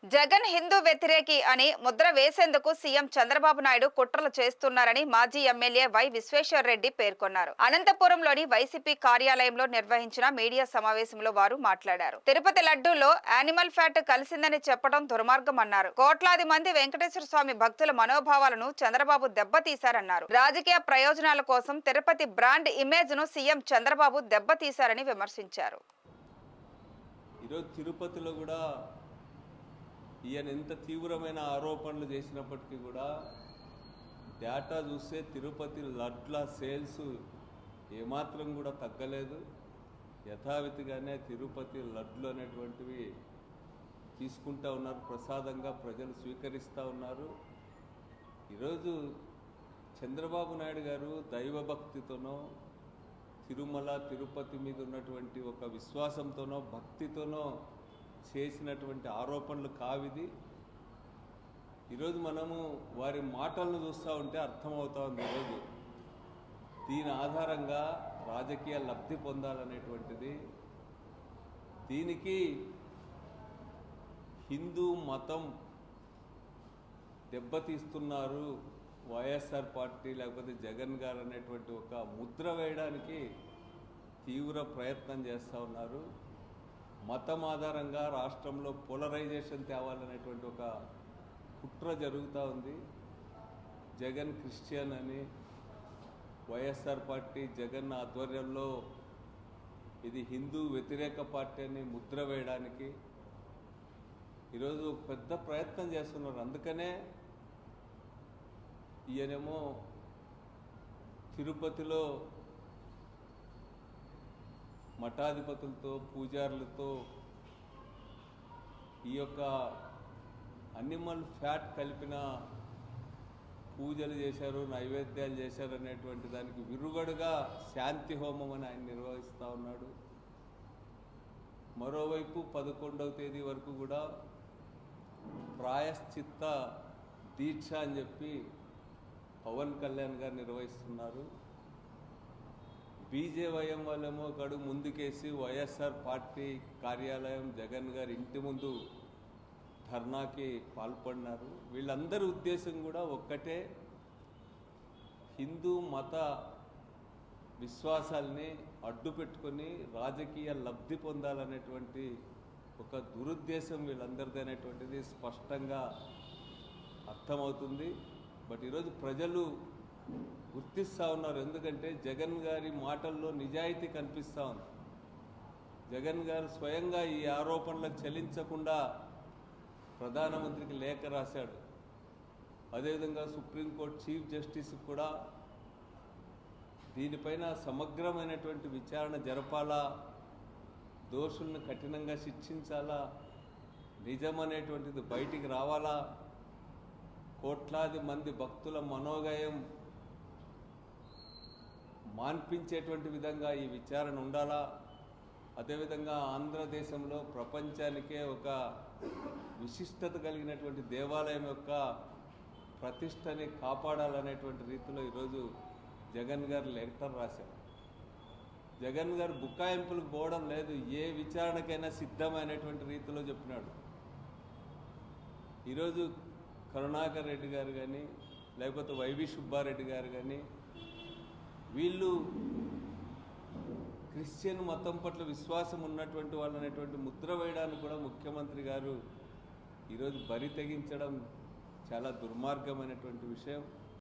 జగన్ హిందూ వ్యతిరేకి అని ముద్ర వేసేందుకు సీఎం చంద్రబాబు నాయుడు కుట్రలు చేస్తున్నారని మాజీ ఎమ్మెల్యే వై విశ్వేశ్వర్ రెడ్డి పేర్కొన్నారు. అనంతపురంలోని వైసీపీ కార్యాలయంలో నిర్వహించిన మీడియా సమావేశంలో వారు మాట్లాడారు. తిరుపతి లడ్డూలో యానిమల్ ఫ్యాట్ కలిసిందని చెప్పడం దుర్మార్గమన్నారు. కోట్లాది మంది వెంకటేశ్వర స్వామి భక్తుల మనోభావాలను చంద్రబాబు దెబ్బతీశారన్నారు. రాజకీయ ప్రయోజనాల కోసం తిరుపతి బ్రాండ్ ఇమేజ్ ను సీఎం చంద్రబాబు దెబ్బతీశారని విమర్శించారు. ఈరోజు తిరుపతిలో కూడా ఈయన ఎంత తీవ్రమైన ఆరోపణలు చేసినప్పటికీ కూడా డేటా చూస్తే తిరుపతి లడ్ల సేల్స్ ఏమాత్రం కూడా తగ్గలేదు. యథావిధిగానే తిరుపతి లడ్లు అనేటువంటివి తీసుకుంటూ ఉన్నారు, ప్రసాదంగా ప్రజలు స్వీకరిస్తూ ఉన్నారు. ఈరోజు చంద్రబాబు నాయుడు గారు దైవభక్తితోనో తిరుమల తిరుపతి మీద ఉన్నటువంటి ఒక విశ్వాసంతోనో భక్తితోనో చేసినటువంటి ఆరోపణలు కావిది. ఈరోజు మనము వారి మాటలను చూస్తూ ఉంటే అర్థమవుతా ఉంది. ఈరోజు దీని ఆధారంగా రాజకీయ లబ్ధి పొందాలనేటువంటిది, దీనికి హిందూ మతం దెబ్బతీస్తున్నారు వైఎస్ఆర్ పార్టీ లేకపోతే జగన్ గారు అనేటువంటి ఒక ముద్ర వేయడానికి తీవ్ర ప్రయత్నం చేస్తూ ఉన్నారు. మతం ఆధారంగా రాష్ట్రంలో పోలరైజేషన్ తేవాలనేటువంటి ఒక కుట్ర జరుగుతూ ఉంది. జగన్ క్రిస్టియన్ అని, వైఎస్ఆర్ పార్టీ జగన్ ఆధ్వర్యంలో ఇది హిందూ వ్యతిరేక పార్టీ అని ముద్ర వేయడానికి ఈరోజు పెద్ద ప్రయత్నం చేస్తున్నారు. అందుకనే ఈయనేమో తిరుపతిలో మఠాధిపతులతో పూజారులతో ఈ యొక్క అనిమల్ ఫ్యాట్ కలిపిన పూజలు చేశారు, నైవేద్యాలు చేశారు అనేటువంటి దానికి విరుగుడుగా శాంతి హోమం అని ఆయన నిర్వహిస్తూ ఉన్నాడు. మరోవైపు 11వ తేదీ వరకు కూడా ప్రాయశ్చిత్త దీక్ష అని చెప్పి పవన్ కళ్యాణ్ గారు నిర్వహిస్తున్నారు. బీజేవైఎం వాళ్ళేమో ఒక అడుగు ముందుకేసి వైఎస్ఆర్ పార్టీ కార్యాలయం జగన్ గారి ఇంటి ముందు ధర్నాకి పాల్పడినారు. వీళ్ళందరి ఉద్దేశం కూడా ఒక్కటే, హిందూ మత విశ్వాసాల్ని అడ్డు పెట్టుకొని రాజకీయ లబ్ధి పొందాలనేటువంటి ఒక దురుద్దేశం వీళ్ళందరిది అనేటువంటిది స్పష్టంగా అర్థమవుతుంది. బట్ ఈరోజు ప్రజలు గుర్తిస్తూ ఉన్నారు. ఎందుకంటే జగన్ గారి మాటల్లో నిజాయితీ కనిపిస్తూ ఉంది. జగన్ గారు స్వయంగా ఈ ఆరోపణలకు చెల్లించకుండా ప్రధానమంత్రికి లేఖ రాశాడు. అదేవిధంగా సుప్రీంకోర్టు చీఫ్ జస్టిస్ కూడా దీనిపైన సమగ్రమైనటువంటి విచారణ జరపాలా, దోషులను కఠినంగా శిక్షించాలా, నిజమనేటువంటిది బయటికి రావాలా, కోట్లాది మంది భక్తుల మనోగయం మాన్పించేటువంటి విధంగా ఈ విచారణ ఉండాలా, అదేవిధంగా ఆంధ్రదేశంలో ప్రపంచానికే ఒక విశిష్టత కలిగినటువంటి దేవాలయం యొక్క ప్రతిష్టని కాపాడాలనేటువంటి రీతిలో ఈరోజు జగన్ గారు లెటర్ రాశారు. జగన్ గారు బుకాయింపులకు పోవడం లేదు, ఏ విచారణకైనా సిద్ధమైనటువంటి రీతిలో చెప్పినాడు. ఈరోజు కరుణాకర్ రెడ్డి గారు కానీ లేకపోతే వైవి సుబ్బారెడ్డి గారు కానీ వీళ్ళు క్రిస్టియన్ మతం పట్ల విశ్వాసం ఉన్నటువంటి వాళ్ళు అనేటువంటి ముద్ర వేయడానికి కూడా ముఖ్యమంత్రి గారు ఈరోజు బరి తెగించడం చాలా దుర్మార్గమైనటువంటి విషయం.